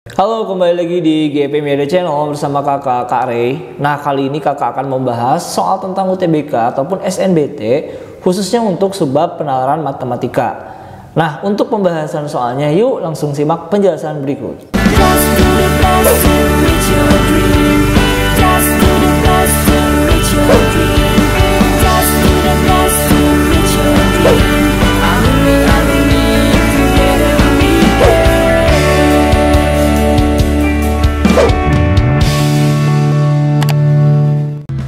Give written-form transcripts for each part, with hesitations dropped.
Halo, kembali lagi di GP Media Channel bersama kakak Kak Ray. Nah, kali ini kakak akan membahas soal tentang UTBK ataupun SNBT khususnya untuk sebab penalaran matematika. Nah, untuk pembahasan soalnya yuk langsung simak penjelasan berikut.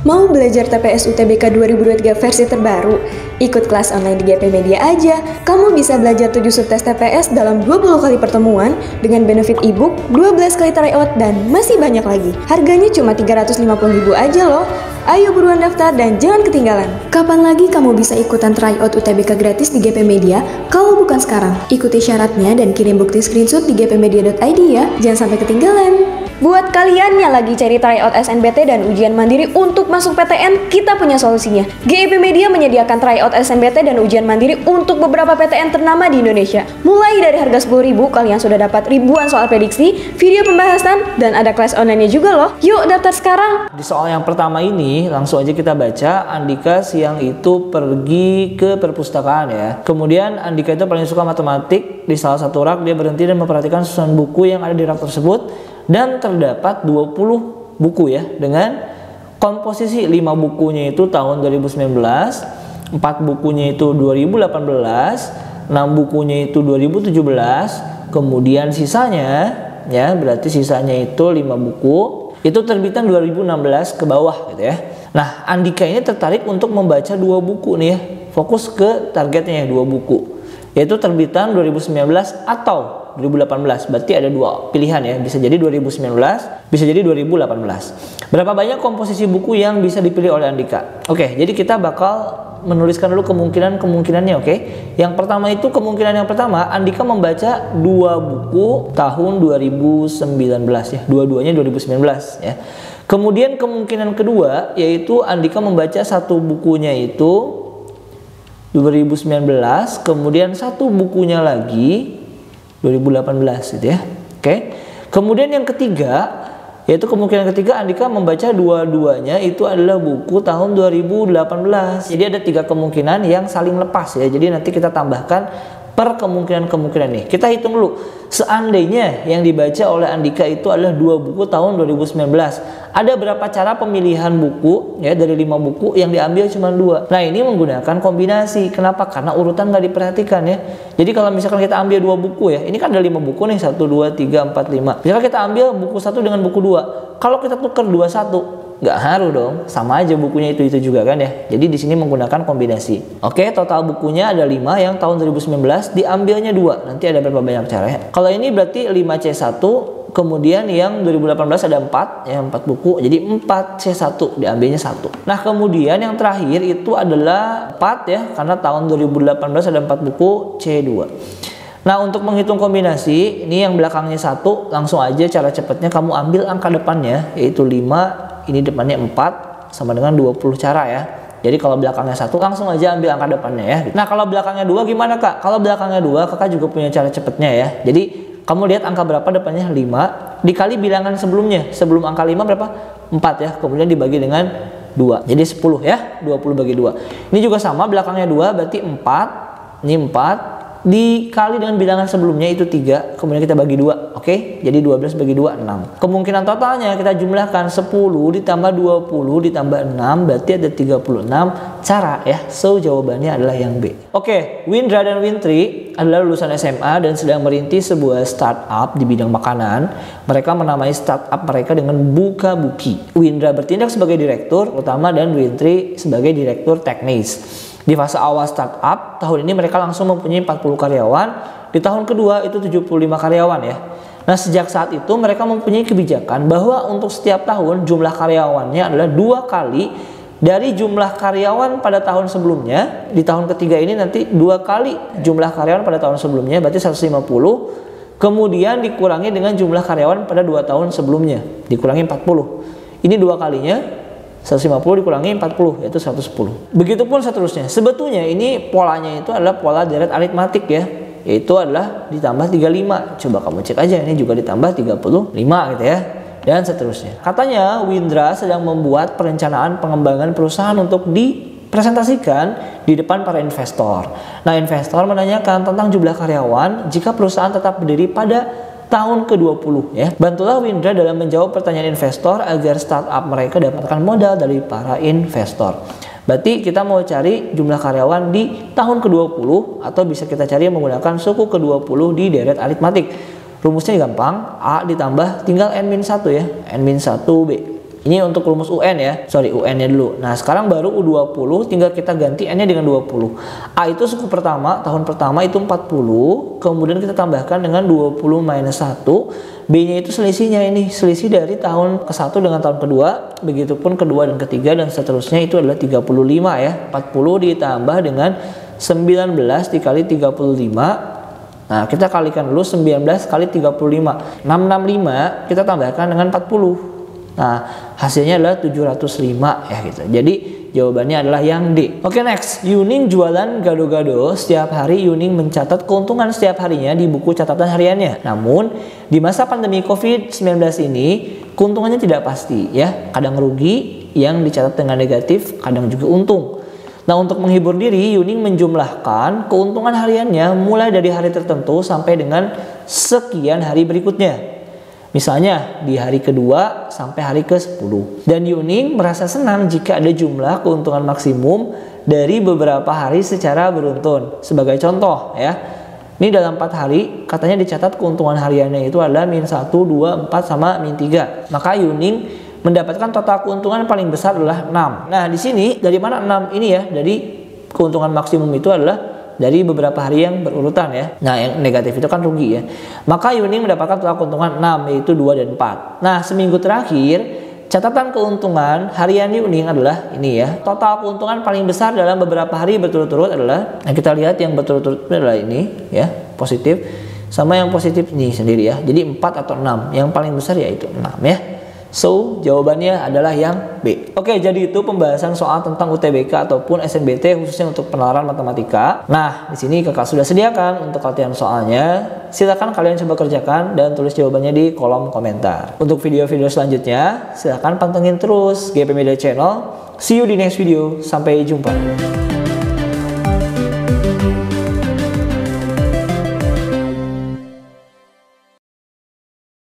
Mau belajar TPS UTBK 2023 versi terbaru? Ikut kelas online di GP Media aja. Kamu bisa belajar 7 subtes TPS dalam 20 kali pertemuan dengan benefit ebook, 12 kali tryout, dan masih banyak lagi. Harganya cuma 350.000 aja loh. Ayo buruan daftar dan jangan ketinggalan. Kapan lagi kamu bisa ikutan tryout UTBK gratis di GP Media kalau bukan sekarang? Ikuti syaratnya dan kirim bukti screenshot di gpmedia.id ya. Jangan sampai ketinggalan. Buat kalian yang lagi cari tryout SNBT dan ujian mandiri untuk masuk PTN, kita punya solusinya. GIP Media menyediakan tryout SNBT dan ujian mandiri untuk beberapa PTN ternama di Indonesia. Mulai dari harga 10.000, kalian sudah dapat ribuan soal prediksi, video pembahasan, dan ada kelas online-nya juga loh. Yuk daftar sekarang! Di soal yang pertama ini, langsung aja kita baca. Andika siang itu pergi ke perpustakaan ya. Kemudian Andika itu paling suka matematik. Di salah satu rak dia berhenti dan memperhatikan susunan buku yang ada di rak tersebut. Dan terdapat 20 buku ya, dengan komposisi 5 bukunya itu tahun 2019, 4 bukunya itu 2018, 6 bukunya itu 2017, kemudian sisanya ya, berarti sisanya itu 5 buku itu terbitan 2016 ke bawah gitu ya. Nah, Andika ini tertarik untuk membaca 2 buku nih ya, fokus ke targetnya ya, 2 buku, yaitu terbitan 2019 atau 2018. Berarti ada 2 pilihan ya, bisa jadi 2019, bisa jadi 2018. Berapa banyak komposisi buku yang bisa dipilih oleh Andika? Oke, jadi kita bakal menuliskan dulu kemungkinannya, oke. Yang pertama itu, kemungkinan yang pertama, Andika membaca 2 buku tahun 2019 ya, dua-duanya 2019 ya. Kemudian kemungkinan kedua yaitu Andika membaca 1 bukunya itu 2019, kemudian 1 bukunya lagi 2018 gitu ya. Oke. Kemudian yang ketiga, yaitu kemungkinan ketiga Andika membaca dua-duanya itu adalah buku tahun 2018. Jadi ada 3 kemungkinan yang saling lepas ya. Jadi nanti kita tambahkan per kemungkinan nih. Kita hitung dulu. Seandainya yang dibaca oleh Andika itu adalah 2 buku tahun 2019, ada berapa cara pemilihan buku ya, dari 5 buku yang diambil cuma 2. Nah, ini menggunakan kombinasi. Kenapa? Karena urutan nggak diperhatikan ya. Jadi kalau misalkan kita ambil 2 buku ya, ini kan ada 5 buku nih, 1, 2, 3, 4, 5. Misalkan kita ambil buku 1 dengan buku 2, kalau kita tukar 2, 1, nggak ngaruh dong, sama aja bukunya itu juga kan ya. Jadi di sini menggunakan kombinasi. Oke, total bukunya ada 5, yang tahun 2019 diambilnya 2. Nanti ada berapa banyak caranya. Kalau ini berarti 5C1, kemudian yang 2018 ada 4, ya 4 buku. Jadi 4C1 diambilnya 1. Nah, kemudian yang terakhir itu adalah 4 ya, karena tahun 2018 ada 4 buku C2. Nah, untuk menghitung kombinasi, ini yang belakangnya 1, langsung aja cara cepatnya kamu ambil angka depannya, yaitu 5, ini depannya 4, sama dengan 20 cara ya. Jadi kalau belakangnya 1, langsung aja ambil angka depannya ya. Nah, kalau belakangnya 2 gimana kak? Kalau belakangnya 2, kakak juga punya cara cepatnya ya. Jadi kamu lihat angka berapa depannya, 5, dikali bilangan sebelumnya. Sebelum angka 5 berapa? 4 ya, kemudian dibagi dengan 2. Jadi 10 ya, 20 bagi 2. Ini juga sama, belakangnya 2 berarti 4, ini 4. Dikali dengan bilangan sebelumnya itu 3, kemudian kita bagi 2, oke? Jadi 12 bagi 2, 6. Kemungkinan totalnya kita jumlahkan 10 ditambah 20 ditambah 6, berarti ada 36 cara ya. So, jawabannya adalah yang B. Oke, Windra dan Wintri adalah lulusan SMA dan sedang merintis sebuah startup di bidang makanan. Mereka menamai startup mereka dengan Buka Buki. Windra bertindak sebagai direktur utama dan Wintri sebagai direktur teknis. Di fase awal startup, tahun ini mereka langsung mempunyai 40 karyawan. Di tahun kedua itu 75 karyawan ya. Nah, sejak saat itu mereka mempunyai kebijakan bahwa untuk setiap tahun jumlah karyawannya adalah 2 kali dari jumlah karyawan pada tahun sebelumnya. Di tahun ketiga ini nanti 2 kali jumlah karyawan pada tahun sebelumnya, berarti 150. Kemudian dikurangi dengan jumlah karyawan pada 2 tahun sebelumnya, dikurangi 40. Ini 2 kalinya, 150 dikurangi 40 yaitu 110. Begitupun seterusnya. Sebetulnya ini polanya itu adalah pola deret aritmatik ya. yaitu adalah ditambah 35. Coba kamu cek aja, ini juga ditambah 35 gitu ya. Dan seterusnya. Katanya Windra sedang membuat perencanaan pengembangan perusahaan untuk dipresentasikan di depan para investor. Nah, investor menanyakan tentang jumlah karyawan jika perusahaan tetap berdiri pada tahun ke-20 ya. Bantulah Windra dalam menjawab pertanyaan investor agar startup mereka dapatkan modal dari para investor. Berarti kita mau cari jumlah karyawan di tahun ke-20 atau bisa kita cari menggunakan suku ke-20 di deret aritmatik. Rumusnya gampang, A ditambah tinggal N-1 ya, N-1B. Ini untuk rumus UN ya, sorry UN-nya dulu. Nah sekarang baru U20, tinggal kita ganti N-nya dengan 20. A itu suku pertama, tahun pertama itu 40, kemudian kita tambahkan dengan 20 minus 1. B-nya itu selisihnya ini, selisih dari tahun ke-1 dengan tahun kedua, begitupun kedua dan ketiga dan seterusnya itu adalah 35 ya. 40 ditambah dengan 19 dikali 35. Nah, kita kalikan dulu 19 kali 35. 665 kita tambahkan dengan 40. Nah, hasilnya adalah 705 ya gitu. Jadi, jawabannya adalah yang D. Oke, next. Yuning jualan gado-gado. Setiap hari Yuning mencatat keuntungan setiap harinya di buku catatan hariannya. Namun, di masa pandemi COVID-19 ini, keuntungannya tidak pasti ya. Kadang rugi yang dicatat dengan negatif, kadang juga untung. Nah, untuk menghibur diri, Yuning menjumlahkan keuntungan hariannya mulai dari hari tertentu sampai dengan sekian hari berikutnya. Misalnya di hari kedua sampai hari ke-10. Dan Yuning merasa senang jika ada jumlah keuntungan maksimum dari beberapa hari secara beruntun. Sebagai contoh ya, ini dalam 4 hari katanya dicatat keuntungan hariannya itu adalah -1, 2, 4 sama -3. Maka Yuning mendapatkan total keuntungan paling besar adalah 6. Nah, di sini dari mana 6 ini ya? Dari keuntungan maksimum itu adalah dari beberapa hari yang berurutan ya. Nah, yang negatif itu kan rugi ya. Maka Yuning mendapatkan total keuntungan 6 yaitu 2 dan 4. Nah, seminggu terakhir catatan keuntungan harian Yuning adalah ini ya. Total keuntungan paling besar dalam beberapa hari berturut-turut adalah, nah kita lihat yang berturut-turut adalah ini ya, positif sama yang positif ini sendiri ya. Jadi 4 atau 6. Yang paling besar yaitu 6 ya. So, jawabannya adalah yang B. Oke, jadi itu pembahasan soal tentang UTBK ataupun SNBT khususnya untuk penalaran matematika. Nah, di sini kakak sudah sediakan untuk latihan soalnya. Silakan kalian coba kerjakan dan tulis jawabannya di kolom komentar. Untuk video-video selanjutnya, silakan pantengin terus GP Media Channel. See you di next video. Sampai jumpa.